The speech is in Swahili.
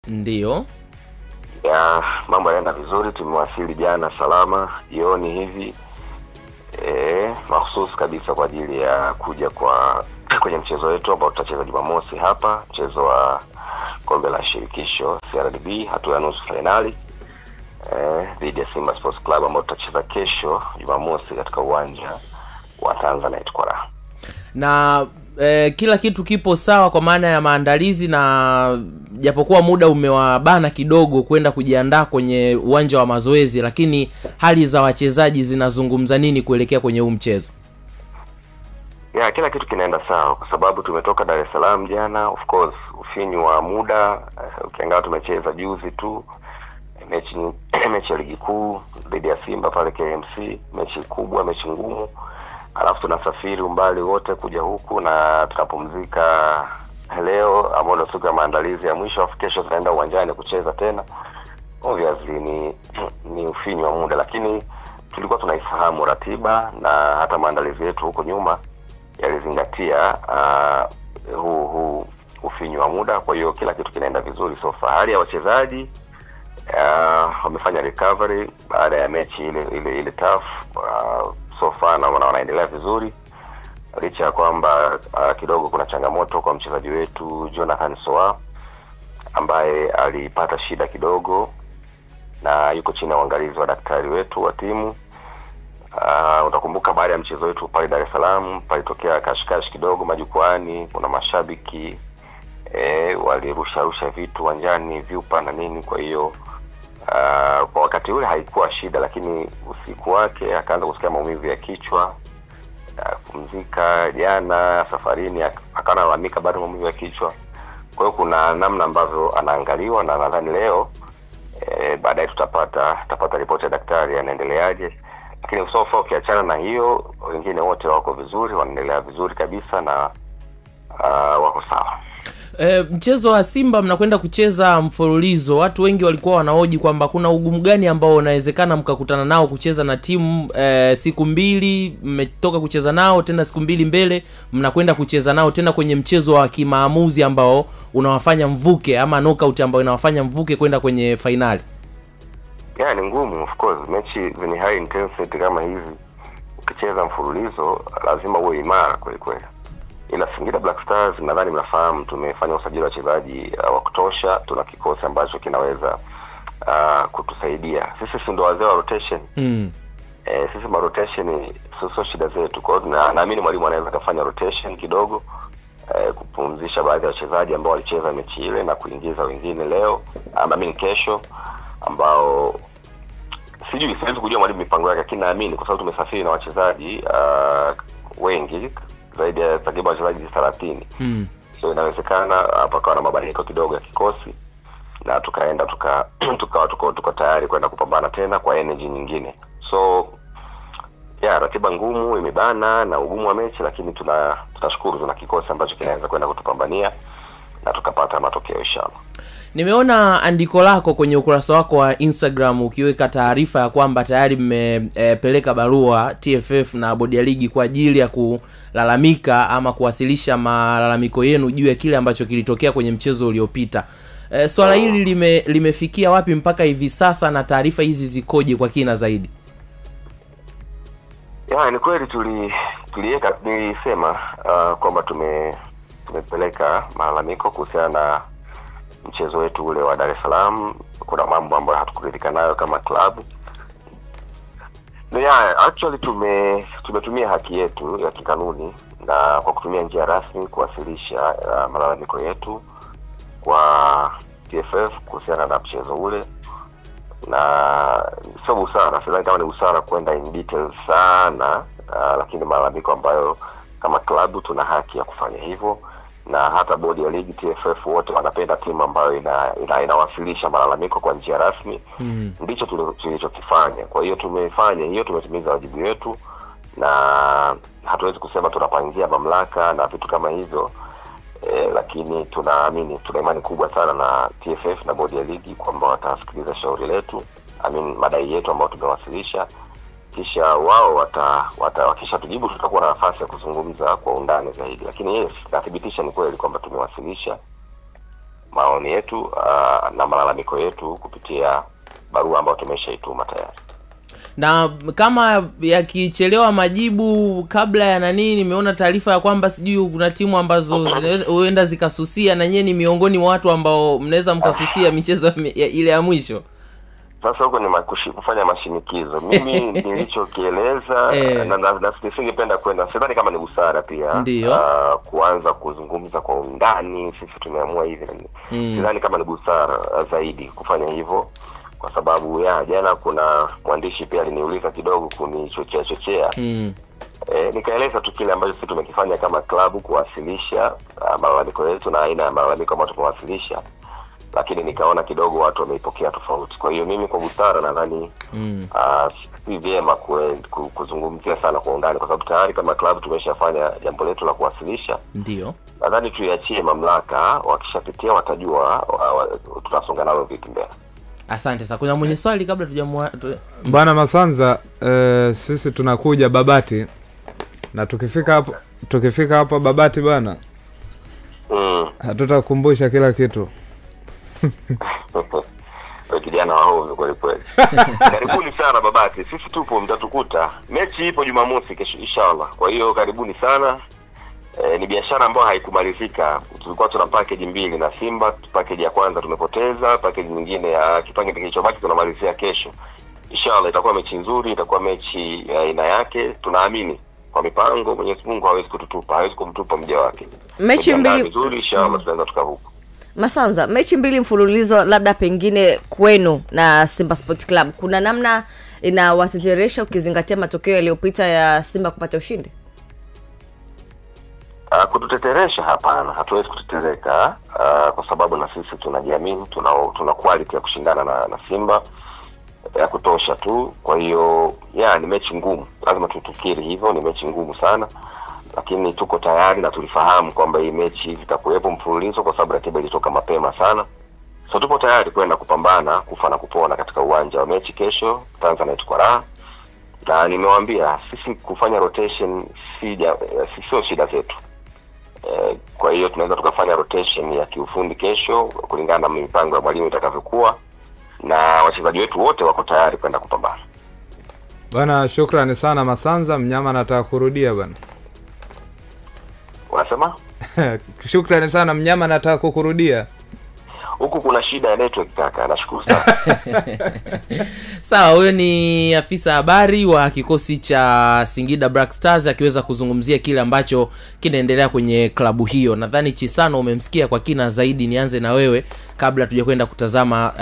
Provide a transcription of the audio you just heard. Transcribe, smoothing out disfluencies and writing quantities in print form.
Ndiyo. Ya, mambo yanaenda vizuri, tumewasili jana salama jioni hivi. Mahususi kabisa kwa ajili ya kuja kwenye mchezo wetu ambao tutacheza Jumamosi hapa, mchezo wa kombe la shirikisho CRDB hatua ya nusu finali dhidi ya Simba Sports Club ambao tutacheza kesho Jumamosi katika uwanja wa Tanzanite kwa raha. Na kila kitu kipo sawa kwa maana ya maandalizi, na japokuwa muda umewabana kidogo kwenda kujiandaa kwenye uwanja wa mazoezi, lakini hali za wachezaji zinazungumza nini kuelekea kwenye huu mchezo? Ya, kila kitu kinaenda sawa kwa sababu tumetoka Dar es Salaam jana. Of course ufinyu wa muda, ukiangalia tumecheza juzi tu mechi ya ligi kuu dhidi ya Simba pale KMC, mechi kubwa, mechi ngumu. Alafu tunasafiri umbali wote kuja huku na tukapumzika leo ambao ndio siku ya maandalizi ya mwisho, afu kesho tunaenda uwanjani kucheza tena. Obviously ni ufinyu wa muda, lakini tulikuwa tunaifahamu ratiba na hata maandalizi yetu huko nyuma yalizingatia huu ufinyu wa muda. Kwa hiyo kila kitu kinaenda vizuri so far. Hali ya wachezaji wamefanya recovery baada ya mechi ile tough. So far na wanaendelea vizuri, licha ya kwamba kidogo kuna changamoto kwa mchezaji wetu Jonathan Soa ambaye alipata shida kidogo na yuko chini ya uangalizi wa daktari wetu wa timu. Utakumbuka baada ya mchezo wetu pale Dar es Salaam palitokea kashikashi kidogo majukwani, kuna mashabiki walirusha vitu uwanjani, vyupa na nini. Kwa hiyo kwa wakati ule haikuwa shida, lakini usiku wake akaanza kusikia maumivu ya kichwa, kupumzika jana safarini akanalamika bado maumivu ya kichwa. Kwa hiyo kuna namna ambavyo anaangaliwa na nadhani leo baadaye tutapata ripoti ya daktari anaendeleaje. Lakini so far ukiachana na hiyo, wengine wote wako vizuri, wanaendelea vizuri kabisa na wako sawa. Mchezo wa Simba mnakwenda kucheza mfululizo. Watu wengi walikuwa wanahoji kwamba kuna ugumu gani ambao unawezekana mkakutana nao kucheza na timu siku mbili mmetoka kucheza nao, tena siku mbili mbele mnakwenda kucheza nao tena kwenye mchezo wa kimaamuzi ambao unawafanya mvuke, ama knockout ambao inawafanya mvuke kwenda kwenye finali. Yeah, ni ngumu of course. Mechi zenye high intensity kama hizi ukicheza mfululizo lazima uwe imara kweli kweli. Ila Singida Black Stars nadhani mnafahamu tumefanya usajili wa wachezaji wa kutosha, tuna kikosi ambacho kinaweza kutusaidia. Sisi ndio wazee wa rotation. Sisi ma rotation sio shida zetu. Kwa hiyo naamini mwalimu anaweza kufanya rotation kidogo, kupumzisha baadhi ya wachezaji ambao walicheza mechi ile na kuingiza wengine leo ama kesho ambao siwezi kujua mwalimu mipango yake, lakini naamini kwa sababu tumesafiri na wachezaji wengi zaidi ya takriban wachezaji 30. So inawezekana hapa kwa na mabadiliko kidogo ya kikosi na tukaenda tuko tayari kwenda kupambana tena kwa energy nyingine. So ratiba ngumu imebana na ugumu wa mechi, lakini tunashukuru tuna kikosi ambacho kinaweza kwenda kutupambania na tukapata matokeo inshallah. Nimeona andiko lako kwenye ukurasa wako wa Instagram ukiweka taarifa ya kwamba tayari mmepeleka barua TFF na bodi ya ligi kwa ajili ya kulalamika ama kuwasilisha malalamiko yenu juu ya kile ambacho kilitokea kwenye mchezo uliopita. Swala hili limefikia wapi mpaka hivi sasa na taarifa hizi zikoje kwa kina zaidi? Ni kweli nilisema kwamba tumepeleka malalamiko kuhusiana na mchezo wetu ule wa Dar es Salaam. Kuna mambo ambayo hatukuridhika nayo kama club. Actually tumetumia haki yetu ya kikanuni na kwa kutumia njia rasmi kuwasilisha malalamiko yetu kwa TFF kuhusiana na mchezo ule. Na sio busara, sidhani kama ni busara kwenda in detail sana, lakini malalamiko ambayo kama club tuna haki ya kufanya hivyo, na hata bodi ya ligi TFF wote wanapenda timu ambayo inawasilisha malalamiko kwa njia rasmi. Ndicho tulichokifanya. Kwa hiyo tumefanya hiyo, tumetimiza wajibu wetu na hatuwezi kusema tunapangia mamlaka na vitu kama hivyo. Lakini tuna imani kubwa sana na TFF na bodi ya ligi kwamba watasikiliza shauri letu, madai yetu ambayo tumewasilisha, kisha wao wakisha tujibu tutakuwa na nafasi ya kuzungumza kwa undani zaidi. Lakini nathibitisha ni kweli kwamba tumewasilisha maoni yetu na malalamiko yetu kupitia barua ambayo tumeshaituma tayari. Na kama yakichelewa majibu kabla ya nani, nimeona taarifa ya kwamba sijui kuna timu ambazo huenda zikasusia, na nyinyi ni miongoni mwa watu ambao mnaweza mkasusia michezo ile ya mwisho. Sasa huko ni kufanya mashinikizo. Mimi nilichokieleza na singependa kwenda, sidhani kama ni busara pia kuanza kuzungumza kwa undani sisi tumeamua hivi. Sidhani kama ni busara zaidi kufanya hivyo, kwa sababu jana kuna mwandishi pia aliniuliza kidogo kunichochea. Nikaeleza tu kile ambacho sisi tumekifanya kama klabu, kuwasilisha malalamiko yetu na aina ya malalamiko ambayo tumewasilisha, lakini nikaona kidogo watu wameipokea tofauti. Kwa hiyo mimi kwa busara nadhani si vyema kuzungumzia sana kwa undani, kwa sababu tayari kama klabu tumeshafanya jambo letu la kuwasilisha. Ndio Nadhani tuiachie mamlaka, wakishapitia watajua tutasonga nao vipi mbele. Asante sana. Kuna mwenye swali kabla tujamwa Bwana Masanza, sisi tunakuja Babati, na tukifika hapo Babati bwana, hatutakumbusha kila kitu. Kijana wao kweli kweli. Karibuni sana Babati. Sisi tupo, mtatukuta. Mechi ipo Jumamosi kesho inshallah. Kwa hiyo karibuni sana. Ni biashara ambayo haikumalizika. Tulikuwa tuna package mbili na Simba. Package ya kwanza tumepoteza, package nyingine ya kipande kilichobaki tunamalizia kesho. Inshallah itakuwa mechi nzuri, itakuwa mechi ya aina yake. Tunaamini kwa mipango Mwenyezi Mungu hawezi kututupa, hawezi kumtupa mja wake. Mechi mbili nzuri inshallah tunaanza tukavuka. Masanza, mechi mbili mfululizo, labda pengine kwenu na Simba Sport Club, kuna namna inawateteresha ukizingatia matokeo yaliyopita ya Simba kupata ushindi? Kututeteresha hapana, hatuwezi kutetereka kwa sababu na sisi tunajiamini, tuna quality ya kushindana na Simba ya kutosha tu. Kwa hiyo ni mechi ngumu, lazima tutukiri hivyo, ni mechi ngumu sana, lakini tuko tayari na tulifahamu kwamba hii mechi itakuwepo mfululizo kwa sababu ratiba ilitoka mapema sana. So tupo tayari kwenda kupambana kufa na kupona katika uwanja wa mechi kesho Tanzanite kwa raha. Na nimewaambia sisi kufanya rotation sio shida zetu. Kwa hiyo tunaweza tukafanya rotation ya kiufundi kesho kulingana na mipango ya mwalimu itakavyokuwa, na wachezaji wetu wote wako tayari kwenda kupambana. Bwana, shukrani sana Masanza, mnyama anataka kurudia bwana. Unasema? Shukrani sana, mnyama anataka kukurudia. Huku kuna shida ya network kaka, nashukuru sana. Sawa, huyo ni afisa habari wa kikosi cha Singida Black Stars akiweza kuzungumzia kile ambacho kinaendelea kwenye klabu hiyo. Nadhani Chisano umemsikia kwa kina zaidi. Nianze na wewe kabla tujakwenda kutazama